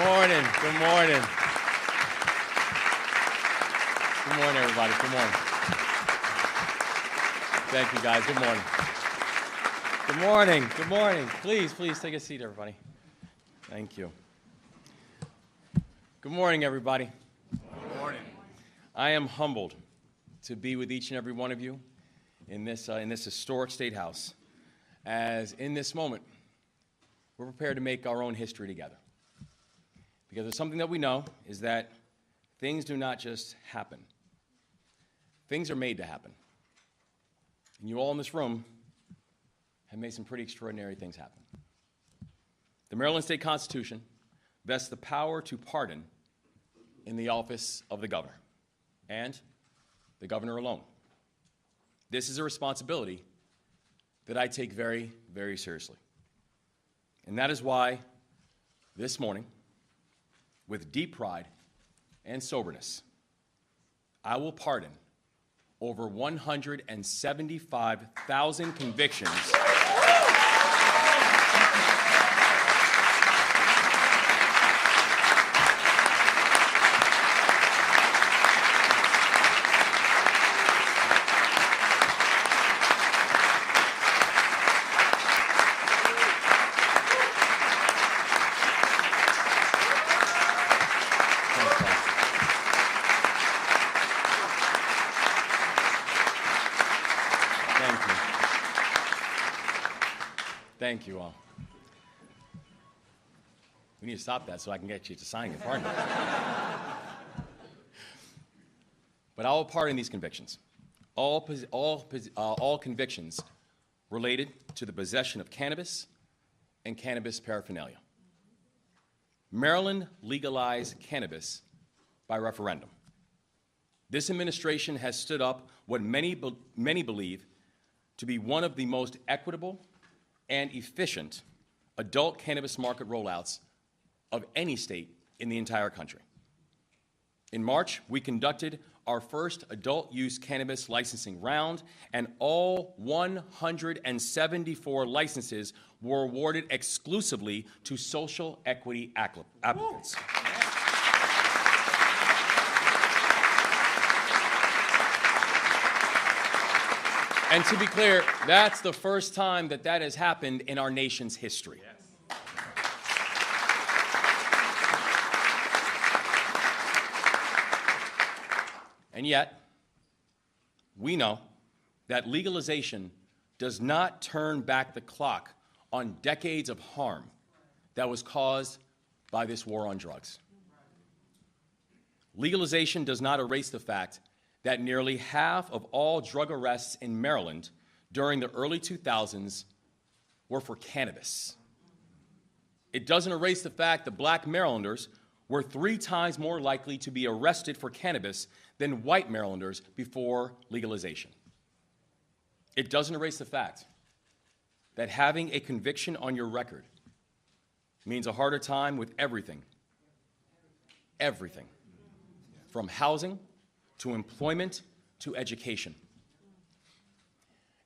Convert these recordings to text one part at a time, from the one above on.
morning. Good morning. Good morning, everybody. Good morning. Thank you, guys. Good morning. Good morning. Good morning. Please take a seat, everybody. Thank you. Good morning, everybody. Good morning. I am humbled to be with each and every one of you in this historic State House, as in this moment, we're prepared to make our own history together. Because there's something that we know is that things do not just happen. Things are made to happen. And you all in this room have made some pretty extraordinary things happen. The Maryland State Constitution vests the power to pardon in the office of the governor, and the governor alone. This is a responsibility that I take very, very seriously. And that is why this morning, with deep pride and soberness, I will pardon over 175,000 convictions Thank you all. We need to stop that so I can get you to sign your pardon. But I will pardon these convictions. All convictions related to the possession of cannabis and cannabis paraphernalia. Maryland legalized cannabis by referendum. This administration has stood up what many believe to be one of the most equitable and efficient adult cannabis market rollouts of any state in the entire country. In March, we conducted our first adult use cannabis licensing round, and all 174 licenses were awarded exclusively to social equity applicants. And to be clear, that's the first time that has happened in our nation's history. Yes. And yet, we know that legalization does not turn back the clock on decades of harm that was caused by this war on drugs. Legalization does not erase the fact that nearly half of all drug arrests in Maryland during the early 2000s were for cannabis. It doesn't erase the fact that black Marylanders were 3 times more likely to be arrested for cannabis than white Marylanders before legalization. It doesn't erase the fact that having a conviction on your record means a harder time with everything, from housing to employment, to education.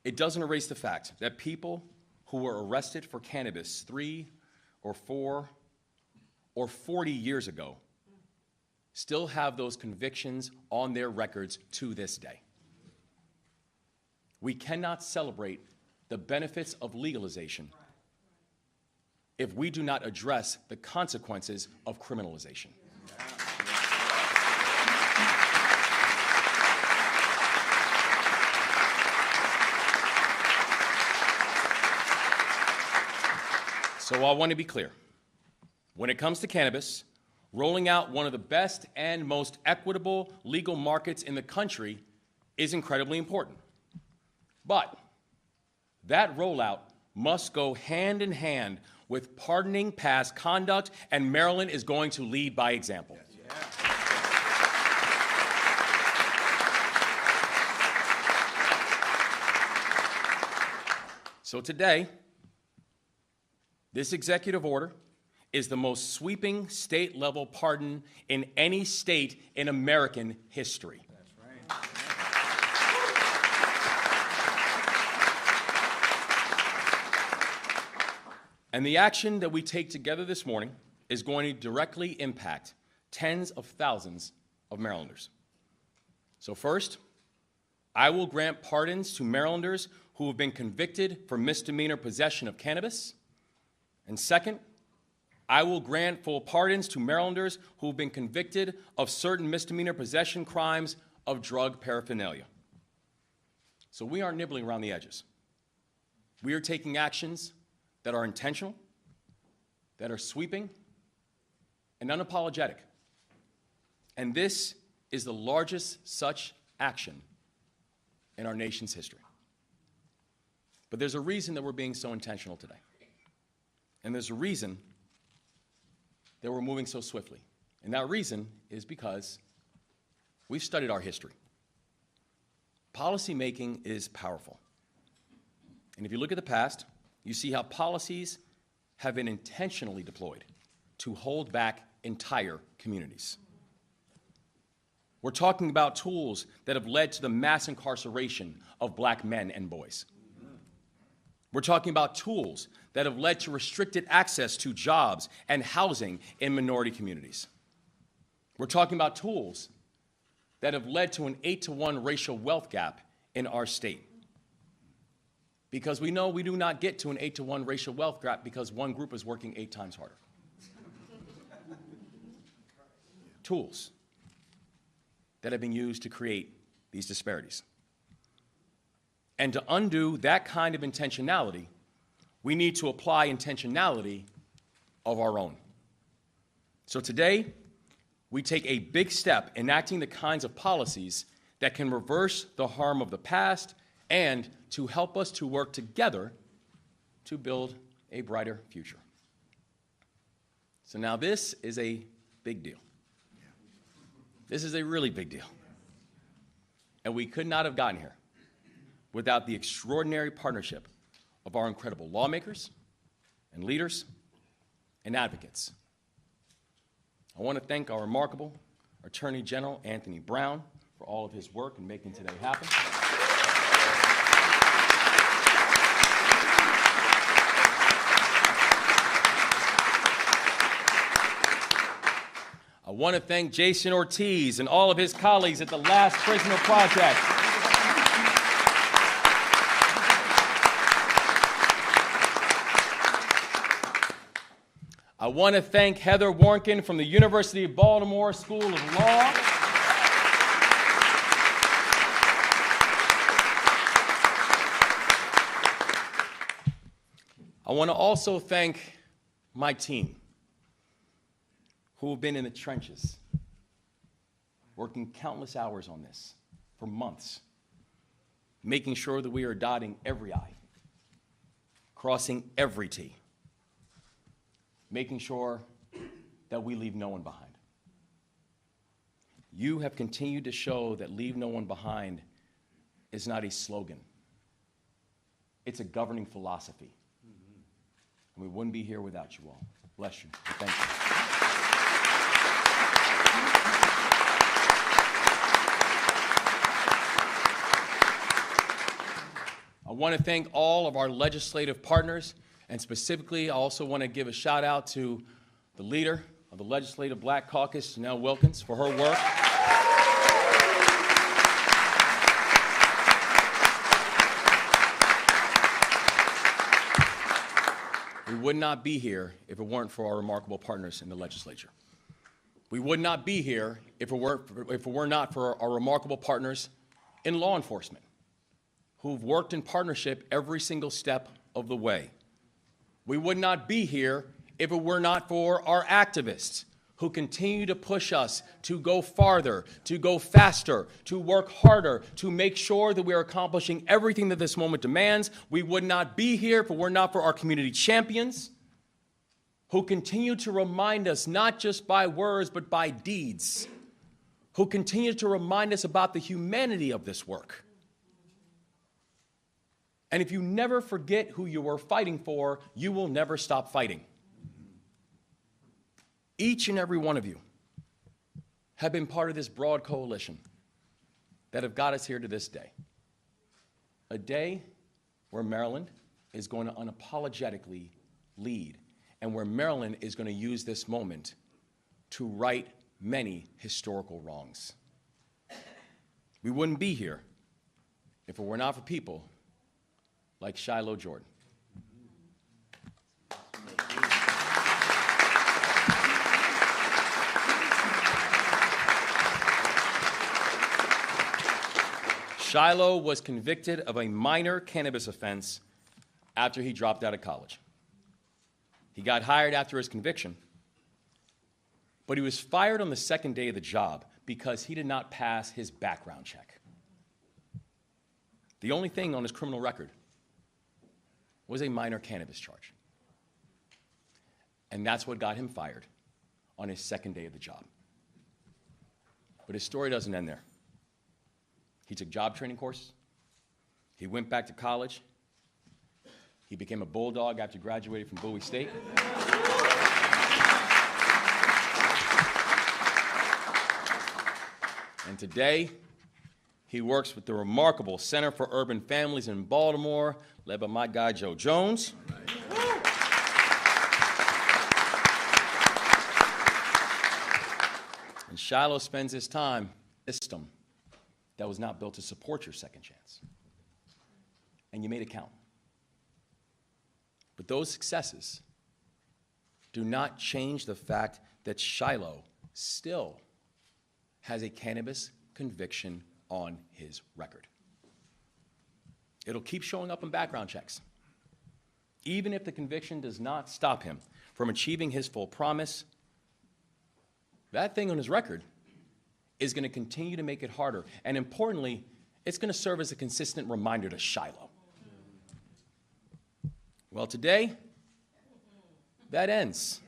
It doesn't erase the fact that people who were arrested for cannabis 3 or 4 or 40 years ago still have those convictions on their records to this day. We cannot celebrate the benefits of legalization if we do not address the consequences of criminalization. So I want to be clear. When it comes to cannabis, rolling out one of the best and most equitable legal markets in the country is incredibly important. But that rollout must go hand in hand with pardoning past conduct, and Maryland is going to lead by example. So today, this executive order is the most sweeping state-level pardon in any state in American history. That's right. And the action that we take together this morning is going to directly impact tens of thousands of Marylanders. So first, I will grant pardons to Marylanders who have been convicted for misdemeanor possession of cannabis. And second, I will grant full pardons to Marylanders who have been convicted of certain misdemeanor possession crimes of drug paraphernalia. So we aren't nibbling around the edges. We are taking actions that are intentional, that are sweeping, and unapologetic. And this is the largest such action in our nation's history. But there's a reason that we're being so intentional today. And there's a reason that we're moving so swiftly. And that reason is because we've studied our history. Policymaking is powerful. And if you look at the past, you see how policies have been intentionally deployed to hold back entire communities. We're talking about tools that have led to the mass incarceration of black men and boys. We're talking about tools that have led to restricted access to jobs and housing in minority communities. We're talking about tools that have led to an 8-to-1 racial wealth gap in our state. Because we know we do not get to an 8-to-1 racial wealth gap because one group is working 8 times harder. Tools that have been used to create these disparities. And to undo that kind of intentionality, we need to apply intentionality of our own. So today, we take a big step enacting the kinds of policies that can reverse the harm of the past and to help us to work together to build a brighter future. So now this is a big deal. This is a really big deal. And we could not have gotten here without the extraordinary partnership of our incredible lawmakers and leaders and advocates. I want to thank our remarkable Attorney General Anthony Brown for all of his work in making today happen. I want to thank Jason Ortiz and all of his colleagues at the Last Prisoner Project. I want to thank Heather Warnken from the University of Baltimore School of Law. I want to also thank my team, who have been in the trenches, working countless hours on this for months, making sure that we are dotting every I, crossing every T, making sure that we leave no one behind. You have continued to show that leave no one behind is not a slogan. It's a governing philosophy. And we wouldn't be here without you all. Bless you. And thank you. I want to thank all of our legislative partners, and specifically, I also want to give a shout out to the leader of the Legislative Black Caucus, Janelle Wilkins, for her work. We would not be here if it weren't for our remarkable partners in the legislature. We would not be here if it were not for our remarkable partners in law enforcement, who've worked in partnership every single step of the way. We would not be here if it were not for our activists, who continue to push us to go farther, to go faster, to work harder, to make sure that we are accomplishing everything that this moment demands. We would not be here if it were not for our community champions, who continue to remind us, not just by words, but by deeds, who continue to remind us about the humanity of this work. And if you never forget who you were fighting for, you will never stop fighting. Each and every one of you have been part of this broad coalition that have got us here to this day. A day where Maryland is going to unapologetically lead and where Maryland is going to use this moment to right many historical wrongs. We wouldn't be here if it were not for people like Shiloh Jordan. Shiloh was convicted of a minor cannabis offense after he dropped out of college. He got hired after his conviction, but he was fired on the second day of the job because he did not pass his background check. The only thing on his criminal record was a minor cannabis charge. And that's what got him fired on his second day of the job. But his story doesn't end there. He took job training courses. He went back to college. He became a bulldog after graduating from Bowie State. And today, he works with the remarkable Center for Urban Families in Baltimore, led by my guy, Joe Jones. And Shiloh spends his time in a system that was not built to support your second chance. And you made it count. But those successes do not change the fact that Shiloh still has a cannabis conviction on his record. It'll keep showing up in background checks, even if the conviction does not stop him from achieving his full promise. That thing on his record is going to continue to make it harder. And importantly, it's going to serve as a consistent reminder to Shiloh. Well, today, that ends.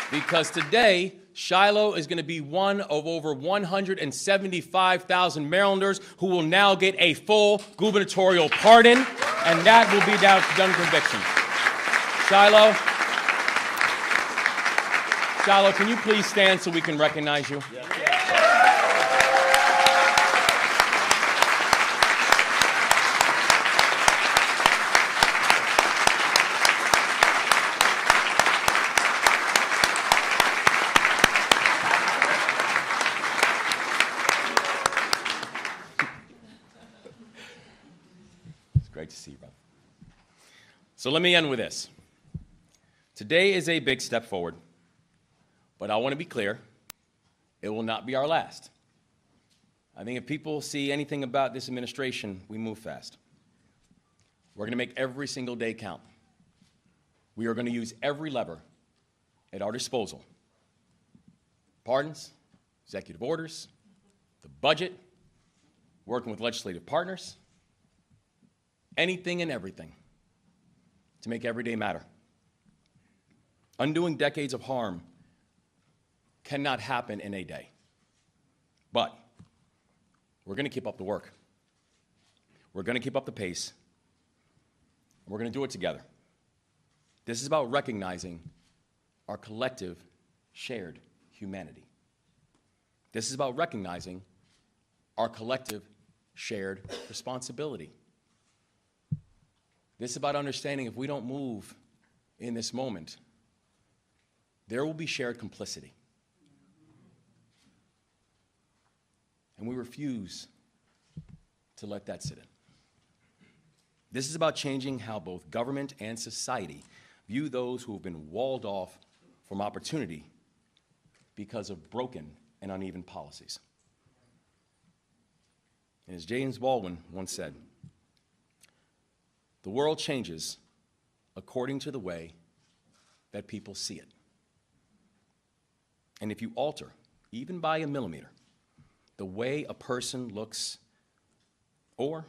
Because today, Shiloh is going to be one of over 175,000 Marylanders who will now get a full gubernatorial pardon, and that will be done conviction. Shiloh, can you please stand so we can recognize you? Yeah. Great to see you, brother. So let me end with this. Today is a big step forward, but I want to be clear, it will not be our last. I think if people see anything about this administration, we move fast. We're going to make every single day count. We are going to use every lever at our disposal. Pardons, executive orders, the budget, working with legislative partners, anything and everything to make every day matter. Undoing decades of harm cannot happen in a day. But we're going to keep up the work. We're going to keep up the pace. We're going to do it together. This is about recognizing our collective shared humanity. This is about recognizing our collective shared responsibility. This is about understanding if we don't move in this moment, there will be shared complicity. And we refuse to let that sit in. This is about changing how both government and society view those who have been walled off from opportunity because of broken and uneven policies. And as James Baldwin once said, the world changes according to the way that people see it. And if you alter, even by a millimeter, the way a person looks, or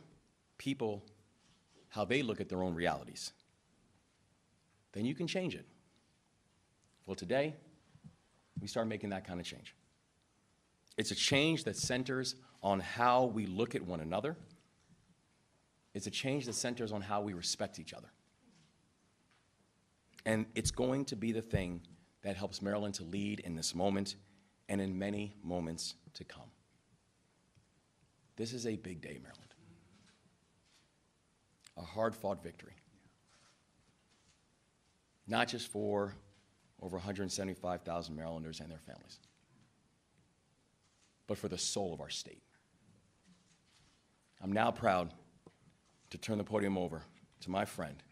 people, how they look at their own realities, then you can change it. Well, today, we start making that kind of change. It's a change that centers on how we look at one another. It's a change that centers on how we respect each other. And it's going to be the thing that helps Maryland to lead in this moment and in many moments to come. This is a big day, Maryland. A hard-fought victory. Not just for over 175,000 Marylanders and their families, but for the soul of our state. I'm now proud to turn the podium over to my friend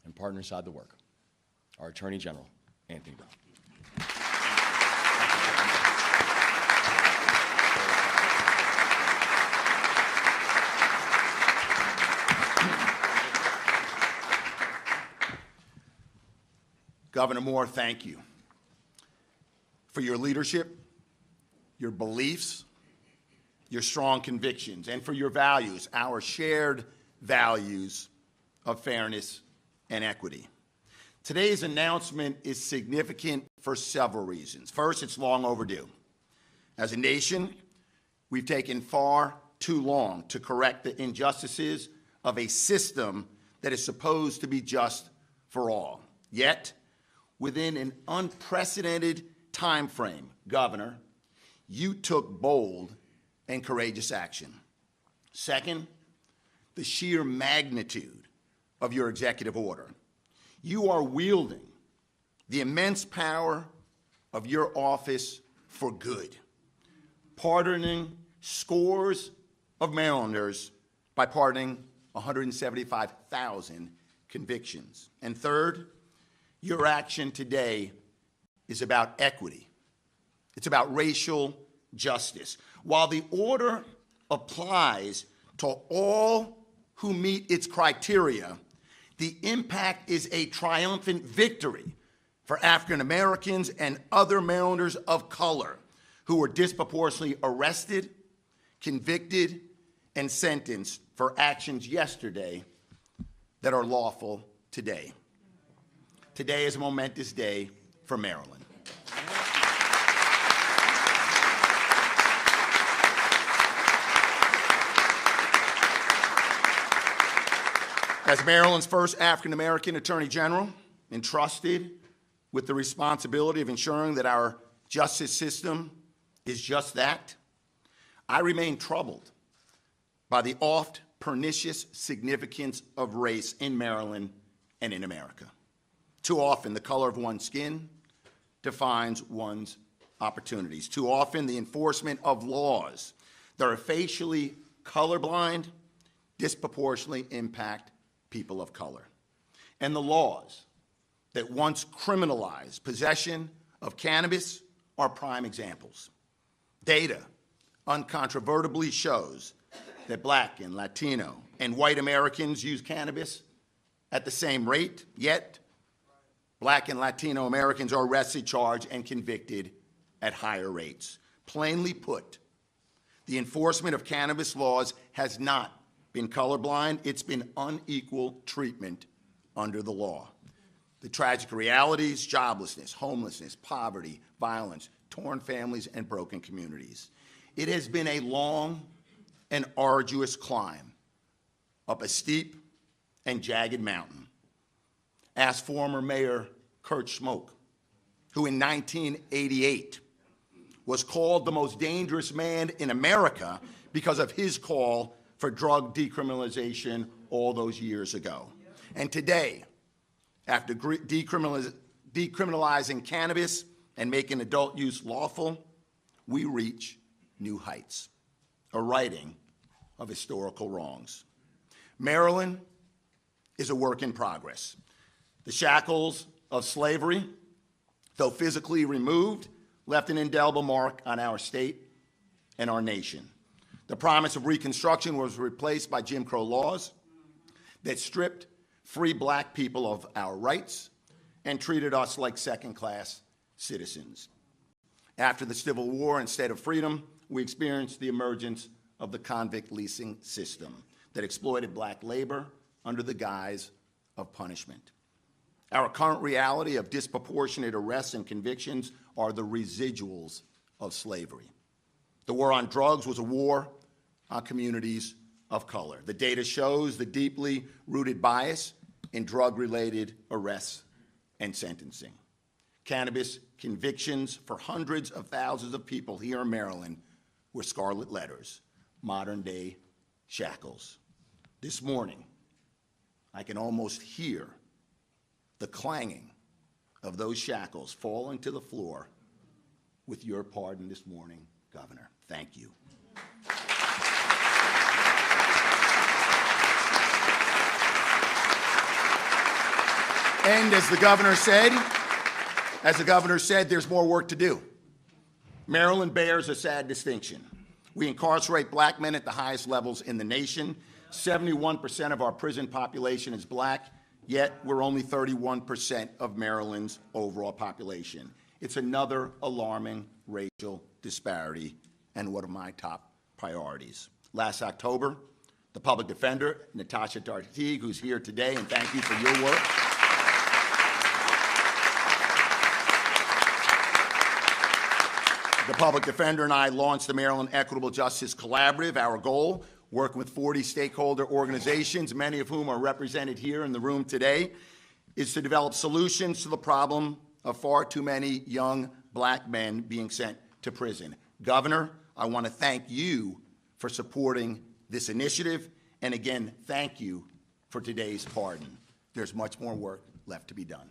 and partner inside the work, our Attorney General, Anthony Brown. Governor Moore, thank you for your leadership, your beliefs, your strong convictions, and for your values, our shared values of fairness and equity. Today's announcement is significant for several reasons. First, it's long overdue. As a nation, we've taken far too long to correct the injustices of a system that is supposed to be just for all. Yet, within an unprecedented time frame, Governor, you took bold and courageous action. Second, the sheer magnitude of your executive order. You are wielding the immense power of your office for good, pardoning scores of Marylanders by pardoning 175,000 convictions. And third, your action today is about equity. It's about racial justice. While the order applies to all who meet its criteria, the impact is a triumphant victory for African Americans and other Marylanders of color who were disproportionately arrested, convicted, and sentenced for actions yesterday that are lawful today. Today is a momentous day for Maryland. As Maryland's first African-American Attorney General, entrusted with the responsibility of ensuring that our justice system is just that, I remain troubled by the oft pernicious significance of race in Maryland and in America. Too often, the color of one's skin defines one's opportunities. Too often, the enforcement of laws that are facially colorblind disproportionately impact people of color. And the laws that once criminalized possession of cannabis are prime examples. Data uncontrovertibly shows that Black and Latino and white Americans use cannabis at the same rate, yet Black and Latino Americans are arrested, charged, and convicted at higher rates. Plainly put, the enforcement of cannabis laws has not been colorblind, it's been unequal treatment under the law. The tragic realities, joblessness, homelessness, poverty, violence, torn families, and broken communities. It has been a long and arduous climb up a steep and jagged mountain. Ask former Mayor Kurt Schmoke, who in 1988 was called the most dangerous man in America because of his call for drug decriminalization all those years ago. And today, after decriminalizing cannabis and making adult use lawful, we reach new heights, a righting of historical wrongs. Maryland is a work in progress. The shackles of slavery, though physically removed, left an indelible mark on our state and our nation. The promise of Reconstruction was replaced by Jim Crow laws that stripped free Black people of our rights and treated us like second-class citizens. After the Civil War and State of Freedom, we experienced the emergence of the convict leasing system that exploited Black labor under the guise of punishment. Our current reality of disproportionate arrests and convictions are the residuals of slavery. The war on drugs was a war on communities of color. The data shows the deeply rooted bias in drug-related arrests and sentencing. cannabis convictions for hundreds of thousands of people here in Maryland were scarlet letters, modern-day shackles. This morning, I can almost hear the clanging of those shackles falling to the floor with your pardon this morning, Governor. Thank you. And as the governor said, there's more work to do. Maryland bears a sad distinction. We incarcerate black men at the highest levels in the nation. 71% of our prison population is black, yet we're only 31% of Maryland's overall population. It's another alarming racial disparity and one of my top priorities. Last October, the public defender, Natasha Ortiz, who's here today, and thank you for your work. The public defender and I launched the Maryland Equitable Justice Collaborative. Our goal, working with 40 stakeholder organizations, many of whom are represented here in the room today, is to develop solutions to the problem of far too many young black men being sent to prison. Governor, I want to thank you for supporting this initiative, and again, thank you for today's pardon. There's much more work left to be done.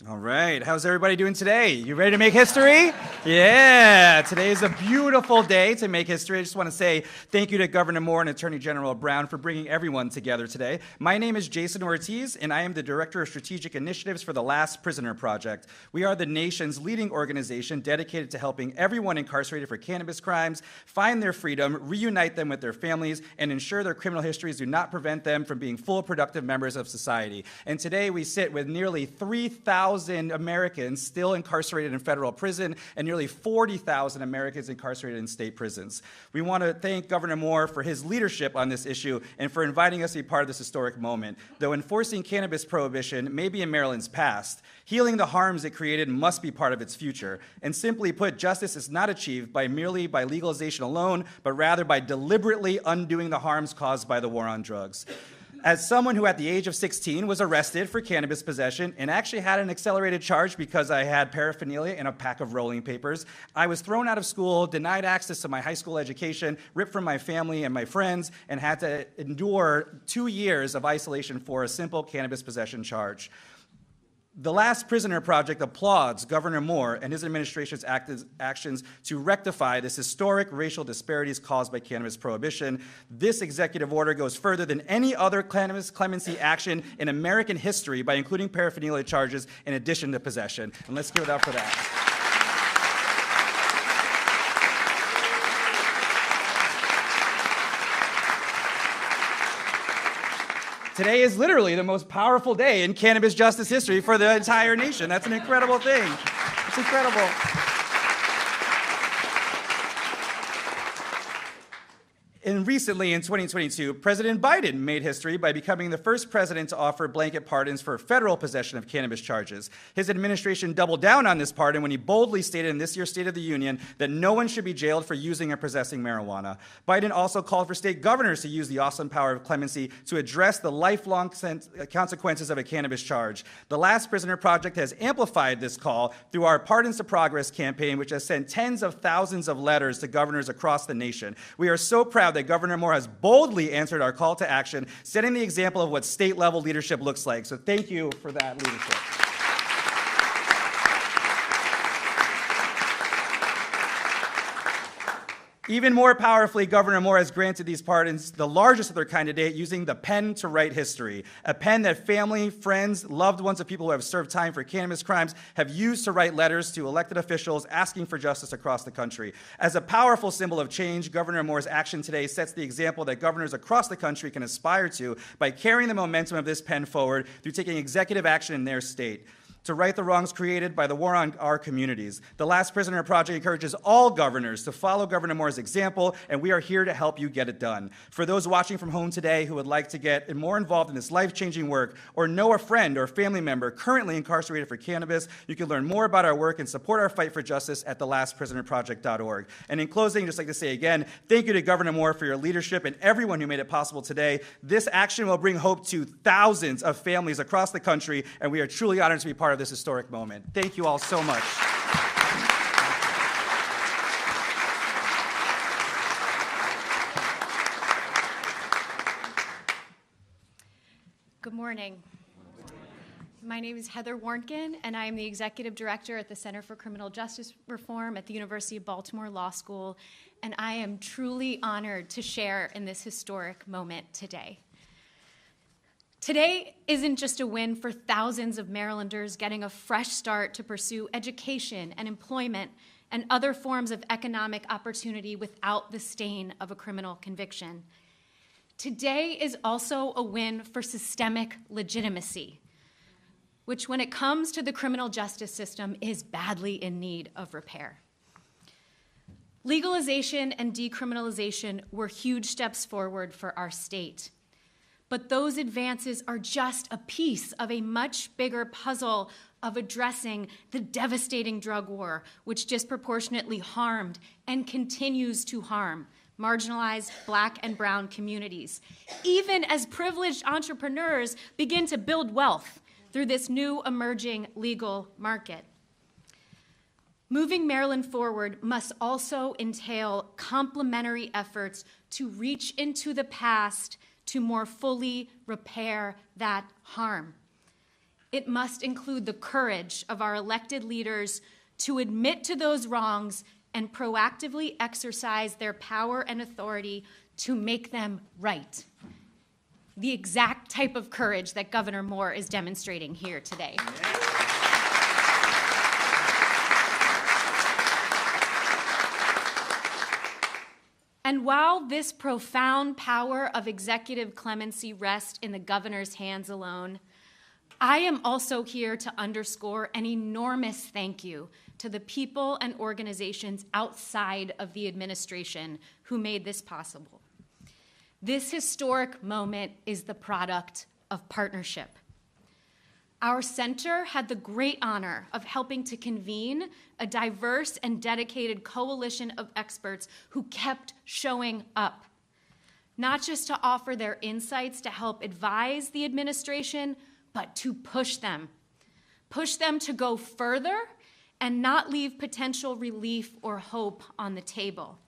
All right, how's everybody doing today? You ready to make history? Yeah, today is a beautiful day to make history. I just want to say thank you to Governor Moore and Attorney General Brown for bringing everyone together today. My name is Jason Ortiz, and I am the Director of Strategic Initiatives for the Last Prisoner Project. We are the nation's leading organization dedicated to helping everyone incarcerated for cannabis crimes find their freedom, reunite them with their families, and ensure their criminal histories do not prevent them from being full, productive members of society. And today we sit with nearly 3,000 Americans still incarcerated in federal prison and nearly 40,000 Americans incarcerated in state prisons. We want to thank Governor Moore for his leadership on this issue and for inviting us to be part of this historic moment. Though enforcing cannabis prohibition may be in Maryland's past, healing the harms it created must be part of its future. And simply put, justice is not achieved merely by legalization alone, but rather by deliberately undoing the harms caused by the war on drugs. As someone who at the age of 16 was arrested for cannabis possession and actually had an accelerated charge because I had paraphernalia and a pack of rolling papers, I was thrown out of school, denied access to my high school education, ripped from my family and my friends, and had to endure 2 years of isolation for a simple cannabis possession charge. The Last Prisoner Project applauds Governor Moore and his administration's actions to rectify this historic racial disparities caused by cannabis prohibition. This executive order goes further than any other cannabis clemency action in American history by including paraphernalia charges in addition to possession. And let's give it up for that. Today is literally the most powerful day in cannabis justice history for the entire nation. That's an incredible thing. It's incredible. And recently, in 2022, President Biden made history by becoming the first president to offer blanket pardons for federal possession of cannabis charges. His administration doubled down on this pardon when he boldly stated in this year's State of the Union that no one should be jailed for using or possessing marijuana. Biden also called for state governors to use the awesome power of clemency to address the lifelong consequences of a cannabis charge. The Last Prisoner Project has amplified this call through our Pardons to Progress campaign, which has sent tens of thousands of letters to governors across the nation. We are so proud that Governor Moore has boldly answered our call to action, setting the example of what state-level leadership looks like. So thank you for that leadership. Even more powerfully, Governor Moore has granted these pardons, the largest of their kind to date, using the pen to write history, a pen that family, friends, loved ones of people who have served time for cannabis crimes have used to write letters to elected officials asking for justice across the country. As a powerful symbol of change, Governor Moore's action today sets the example that governors across the country can aspire to by carrying the momentum of this pen forward through taking executive action in their state. to right the wrongs created by the war on our communities. The Last Prisoner Project encourages all governors to follow Governor Moore's example, and we are here to help you get it done. For those watching from home today who would like to get more involved in this life-changing work or know a friend or family member currently incarcerated for cannabis, you can learn more about our work and support our fight for justice at thelastprisonerproject.org. And in closing, I'd just like to say again, thank you to Governor Moore for your leadership and everyone who made it possible today. This action will bring hope to thousands of families across the country, and we are truly honored to be part of this historic moment. Thank you all so much. Good morning. My name is Heather Warnken, and I am the Executive Director at the Center for Criminal Justice Reform at the University of Baltimore Law School, and I am truly honored to share in this historic moment today. Today isn't just a win for thousands of Marylanders getting a fresh start to pursue education and employment and other forms of economic opportunity without the stain of a criminal conviction. Today is also a win for systemic legitimacy, which when it comes to the criminal justice system is badly in need of repair. Legalization and decriminalization were huge steps forward for our state. But those advances are just a piece of a much bigger puzzle of addressing the devastating drug war, which disproportionately harmed and continues to harm marginalized Black and brown communities, even as privileged entrepreneurs begin to build wealth through this new emerging legal market. Moving Maryland forward must also entail complementary efforts to reach into the past to more fully repair that harm. It must include the courage of our elected leaders to admit to those wrongs and proactively exercise their power and authority to make them right. The exact type of courage that Governor Moore is demonstrating here today. And while this profound power of executive clemency rests in the governor's hands alone, I am also here to underscore an enormous thank you to the people and organizations outside of the administration who made this possible. This historic moment is the product of partnership. Our center had the great honor of helping to convene a diverse and dedicated coalition of experts who kept showing up, not just to offer their insights to help advise the administration, but to push them to go further and not leave potential relief or hope on the table.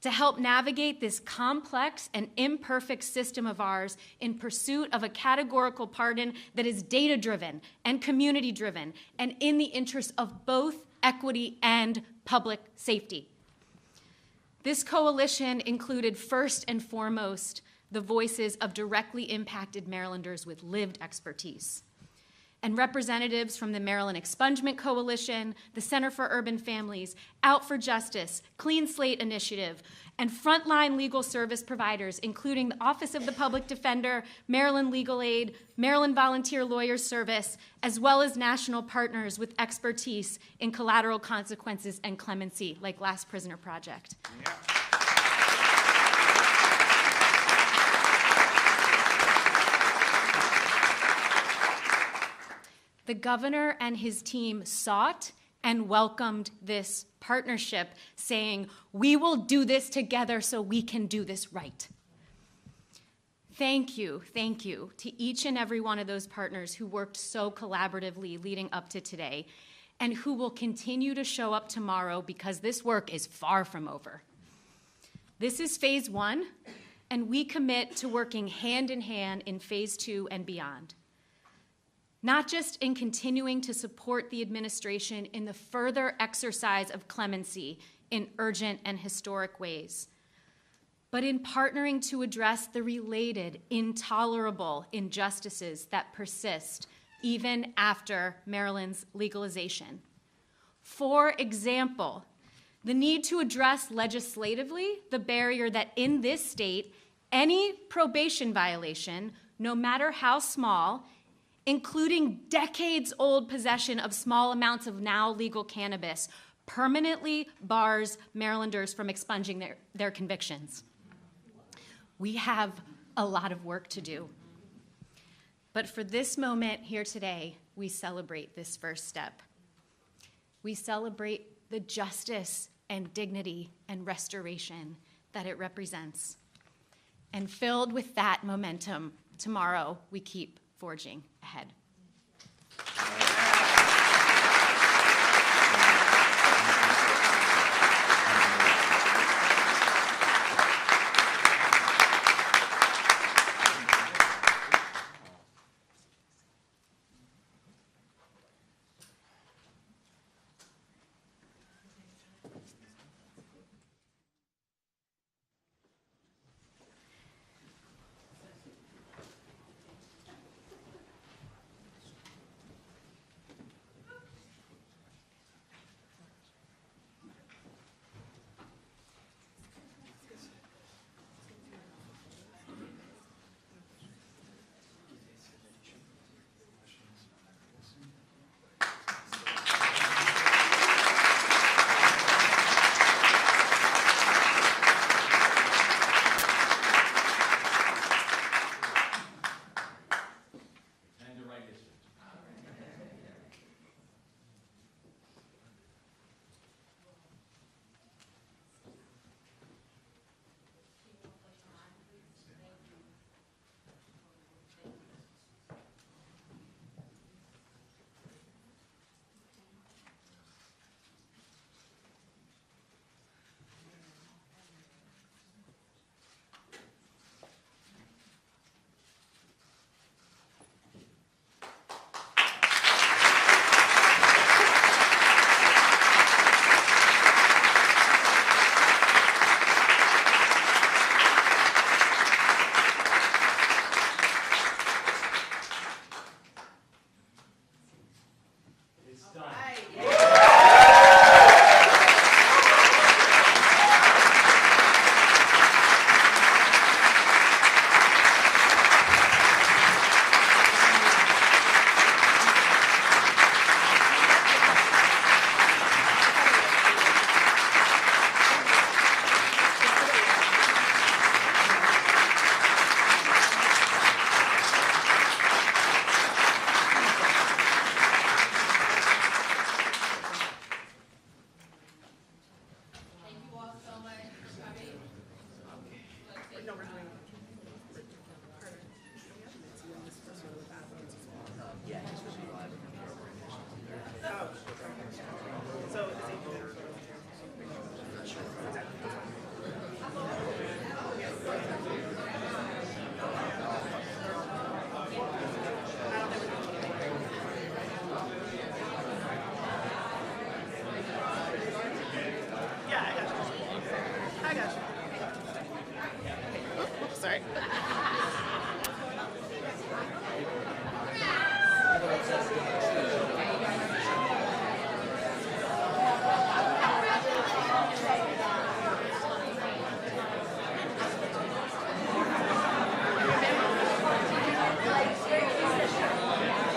To help navigate this complex and imperfect system of ours in pursuit of a categorical pardon that is data-driven and community-driven and in the interest of both equity and public safety. This coalition included first and foremost the voices of directly impacted Marylanders with lived expertise, and representatives from the Maryland Expungement Coalition, the Center for Urban Families, Out for Justice, Clean Slate Initiative, and frontline legal service providers, including the Office of the Public Defender, Maryland Legal Aid, Maryland Volunteer Lawyers Service, as well as national partners with expertise in collateral consequences and clemency, like Last Prisoner Project. Yeah. The governor and his team sought and welcomed this partnership, saying, "We will do this together so we can do this right." Thank you to each and every one of those partners who worked so collaboratively leading up to today and who will continue to show up tomorrow, because this work is far from over. This is phase 1, and we commit to working hand in hand in phase 2 and beyond. Not just in continuing to support the administration in the further exercise of clemency in urgent and historic ways, but in partnering to address the related, intolerable injustices that persist even after Maryland's legalization. For example, the need to address legislatively the barrier that in this state, any probation violation, no matter how small, including decades-old possession of small amounts of now legal cannabis, permanently bars Marylanders from expunging their convictions. We have a lot of work to do. But for this moment here today, we celebrate this first step. We celebrate the justice and dignity and restoration that it represents. And filled with that momentum, tomorrow we keep forging ahead.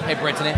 Hey, Brittany.